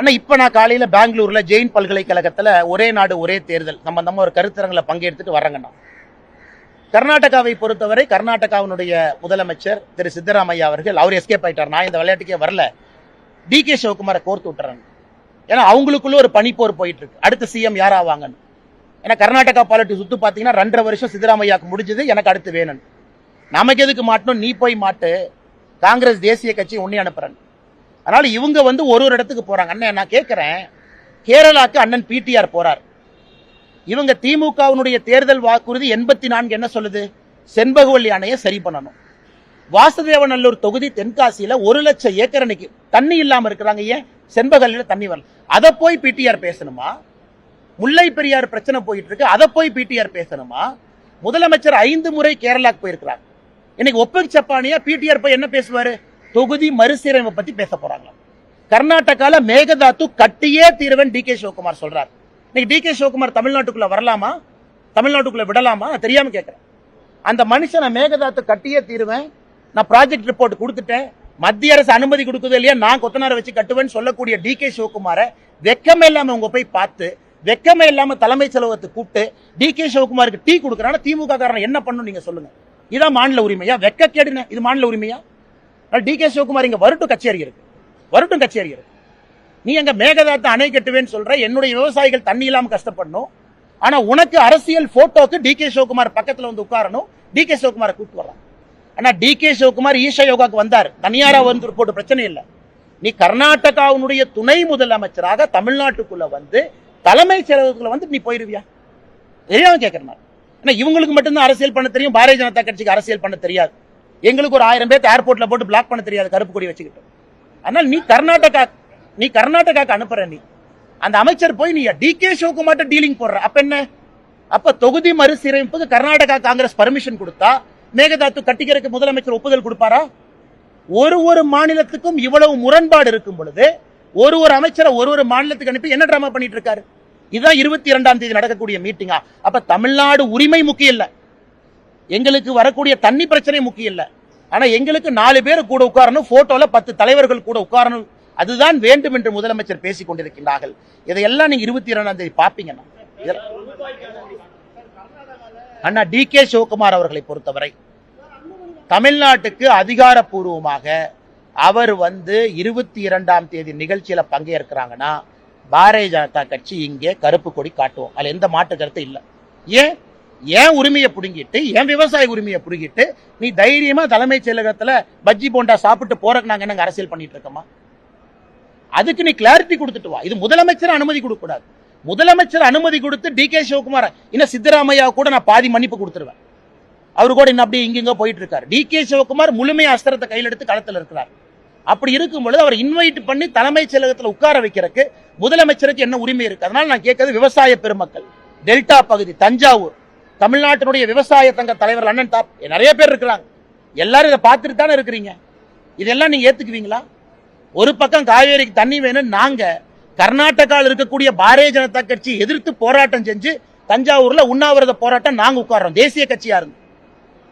ஆனா இப்ப நான் காலையில பெங்களூர்ல ஜெயின் பல்கலைக்கழகத்துல ஒரே நாடு ஒரே தேர்தல் நம்ம ஒரு கருத்தரங்களை பங்கெடுத்துட்டு வரங்கண்ணா. கர்நாடகாவை பொறுத்தவரை கர்நாடகாவினுடைய முதலமைச்சர் திரு சித்தராமையா அவர்கள் அவர் எஸ்கேப் ஆயிட்டார். நான் இந்த விளையாட்டுக்கே வரல, DK சிவகுமாரை கோர்த்து விட்டுறேன். ஏன்னா அவங்களுக்குள்ள ஒரு பனிப்போர் போயிட்டு இருக்கு, அடுத்த சிஎம் யாராவாங்கன்னு. ஏன்னா கர்நாடகா பாலிட்டிக்ஸ் சுத்து பாத்தீங்கன்னா 2.5 வருஷம் சித்தராமையாக்கு முடிஞ்சது, எனக்கு அடுத்து வேணும். நமக்கு எதுக்கு மாட்டணும், நீ போய் மாட்டு, காங்கிரஸ் தேசிய கட்சி உன்னை அனுப்புறேன். அதனால இவங்க ஒரு இடத்துக்கு போறாங்க. அண்ணன் நான் கேட்கிறேன், கேரளாக்கு அண்ணன் PTR போறார். இவங்க திமுகவினுடைய தேர்தல் வாக்குறுதி 84 என்ன சொல்லுது, செண்பகவல்லி அணையை சரி பண்ணணும். வாசுதேவநல்லூர் தொகுதி தென்காசியில 1 லட்சம் ஏக்கர் அன்னைக்கு தண்ணி இல்லாம இருக்கிறாங்க. ஏன் செண்பகவல்லியில தண்ணி வரல? அதை போய் PTR பேசணுமா? முல்லை பெரியார் பிரச்சனை போயிட்டு இருக்கு, அதை போய் PTR பேசணுமா? முதலமைச்சர் 5 முறை கேரளாக்கு போயிருக்கிறாங்க. இன்னைக்கு ஒப்பக் சப்பானியா PTR போய் என்ன பேசுவாரு, தொகுதி மறுசீரமைப்பு பத்தி பேச போறாங்க. கர்நாடகால மேகதாத்து கட்டியே தீர்வன் DK சிவகுமார் சொல்றாரு. இன்னைக்கு DK சிவகுமார் தமிழ்நாட்டுக்குள்ள வரலாமா, தமிழ்நாட்டுக்குள்ள விடலாமா தெரியாம கேட்கிறேன். அந்த மனுஷன் நான் மேகதாத்து கட்டியே தீருவேன், நான் ப்ராஜெக்ட் ரிப்போர்ட் கொடுத்துட்டேன், மத்திய அரசு அனுமதி கொடுக்குது இல்லையா, நான் கொத்தனாரை வச்சு கட்டுவேன்னு சொல்லக்கூடிய DK சிவகுமாரை வெக்கமே இல்லாம உங்க போய் பார்த்து, வெக்கமே இல்லாம தலைமைச் செயலகத்தை கூப்பிட்டு DK சிவகுமாருக்கு டீ கொடுக்கறான திமுக காரன் என்ன பண்ணணும் நீங்க சொல்லுங்க. இதான் மாநில உரிமையா? வெக்க கேடுன இது மாநில உரிமையா? DK சிவகுமார் இங்க வரட்டும், கச்சேரி இருக்கு, வரட்டும் கச்சேரி இருக்கு. நீ எங்க மேகதாத்து அணை கட்டுவேன்னு சொல்ற, என்னுடைய விவசாயிகள் தண்ணி இல்லாம கஷ்டப்படணும். ஆனா உனக்கு அரசியல் போட்டோக்கு DK சிவகுமார் பக்கத்துல வந்து உட்காரணும், DK சிவகுமாரை கூப்பிட்டு வரலாம். ஆனா DK சிவகுமார் ஈஷா யோகாக்கு வந்தார், தனியாரா வந்து போட்டு பிரச்சனை இல்லை. நீ கர்நாடகாவுடைய துணை முதலமைச்சராக தமிழ்நாட்டுக்குள்ள வந்து தலைமை செயலகத்துக்குள்ள வந்து நீ போயிருவியா? தெரியாம கேட்கிறேன். ஏன்னா இவங்களுக்கு மட்டும்தான் அரசியல் பண்ண தெரியும், பாரதிய ஜனதா கட்சிக்கு அரசியல் பண்ண தெரியாது. எங்களுக்கு ஒரு 1000 பேர் ஏர்போர்ட்ல போட்டு பிளாக் பண்ண தெரியாது, கருப்பு கொடி வச்சுக்கிட்டு. அதனால நீ கர்நாடகாக்கு அனுப்புற, நீ அந்த அமைச்சர் போய் நீ DK சிவகுமார்ட்ட டீலிங் போடுற. அப்ப என்ன, அப்ப தொகுதி மறுசீரமைப்புக்கு கர்நாடகா காங்கிரஸ் பர்மிஷன் கொடுத்தா மேகதாத்து கட்டிக்கிறதுக்கு முதலமைச்சர் ஒப்புதல் கொடுப்பாரா? ஒரு மாநிலத்துக்கும் இவ்வளவு முரண்பாடு இருக்கும் பொழுது ஒரு அமைச்சரை ஒரு மாநிலத்துக்கு அனுப்பி என்ன டிராமா பண்ணிட்டு இருக்காரு? இதுதான் 22ஆம் தேதி நடக்கக்கூடிய மீட்டிங்கா? அப்ப தமிழ்நாடு உரிமை முக்கியம் இல்ல, எங்களுக்கு வரக்கூடிய தண்ணி பிரச்சனை முக்கியம் இல்ல. ஆனா எங்களுக்கு 4 பேர் கூட உட்காரணும், போட்டோல 10 தலைவர்கள் கூட உட்காரணும், அதுதான் வேண்டும் என்று முதலமைச்சர் பேசிக் கொண்டிருக்கிறார்கள். இதையெல்லாம் நீங்க 22ஆம் தேதி பாப்பீங்கன்னா. அண்ணா DK சிவகுமார் அவர்களை பொறுத்தவரை தமிழ்நாட்டுக்கு அதிகாரப்பூர்வமாக அவர் 22ஆம் தேதி நிகழ்ச்சியில பங்கேற்கிறாங்கன்னா பாரதிய ஜனதா கட்சி இங்கே கருப்பு கொடி காட்டுவோம், அதுல எந்த மாற்று கருத்து இல்ல. ஏன் உரிமையை புடுங்கிட்டு, ஏன் விவசாய உரிமையை புடுங்கிட்டு நீ தைரியமா தலைமைச் செயலகத்துல பஜ்ஜி போண்டா சாப்பிட்டு போறக்கு நாங்க என்ன அரசியல் பண்ணிட்டு இருக்கோமா? அதுக்கு நீ கிளாரிட்டி கொடுத்துட்டு வா. இது முதலமைச்சர் அனுமதி கொடுக்க கூடாது. முதலமைச்சர் அனுமதி கொடுத்து DK சிவகுமார் இன்னும் சித்தராமையா கூட நான் பாதி மன்னிப்பு கொடுத்துருவேன். அவரு கூட இன்னும் அப்படியே இங்க போயிட்டு இருக்காரு. DK சிவகுமார் முழுமையா அஸ்திரத்தை கையில் எடுத்து களத்தில் இருக்கிறார். அப்படி இருக்கும் பொழுது அவர் இன்வைட் பண்ணி தலைமைச் செயலகத்தில் உட்கார வைக்கிறதுக்கு முதலமைச்சருக்கு என்ன உரிமை இருக்கு? அதனால நான் கேட்கறது, விவசாய பெருமக்கள், டெல்டா பகுதி, தஞ்சாவூர், தமிழ்நாட்டினுடைய விவசாய சங்க தலைவர் அண்ணன் தாப் நிறைய பேர் இருக்கிறாங்க. எல்லாரும் இதை பார்த்துட்டு தானே இருக்கிறீங்க. இதெல்லாம் நீங்க ஏத்துக்குவீங்களா? ஒரு பக்கம் காவேரிக்கு தண்ணி வேணும், நாங்க கர்நாடகாவில் இருக்கக்கூடிய பாரதிய ஜனதா கட்சி எதிர்த்து போராட்டம் செஞ்சு தஞ்சாவூர்ல உண்ணாவிரத போராட்டம் நாங்க உட்கார்றோம், தேசிய கட்சியா இருந்து.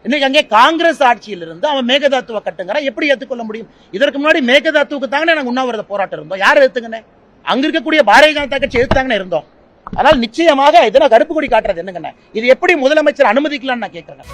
இன்னைக்கு அங்கே காங்கிரஸ் ஆட்சியில் இருந்து அவன் மேகதாத்துவ கட்டுங்கிற, எப்படி ஏத்துக்கொள்ள முடியும்? இதற்கு முன்னாடி மேகதாத்துவுக்கு தாங்க நாங்க உண்ணாவிரத போராட்டம் இருந்தோம். யார் எடுத்துங்கன்னு? அங்க இருக்கக்கூடிய பாரதிய ஜனதா கட்சி எடுத்தாங்கன்னு இருந்தோம். அதனால் நிச்சயமாக இதெல்லாம் கருப்பு கொடி காட்டுறது என்னங்கண்ணே, இது எப்படி முதலமைச்சர் அனுமதிக்கலாம்னு நான் கேட்கிறேன்.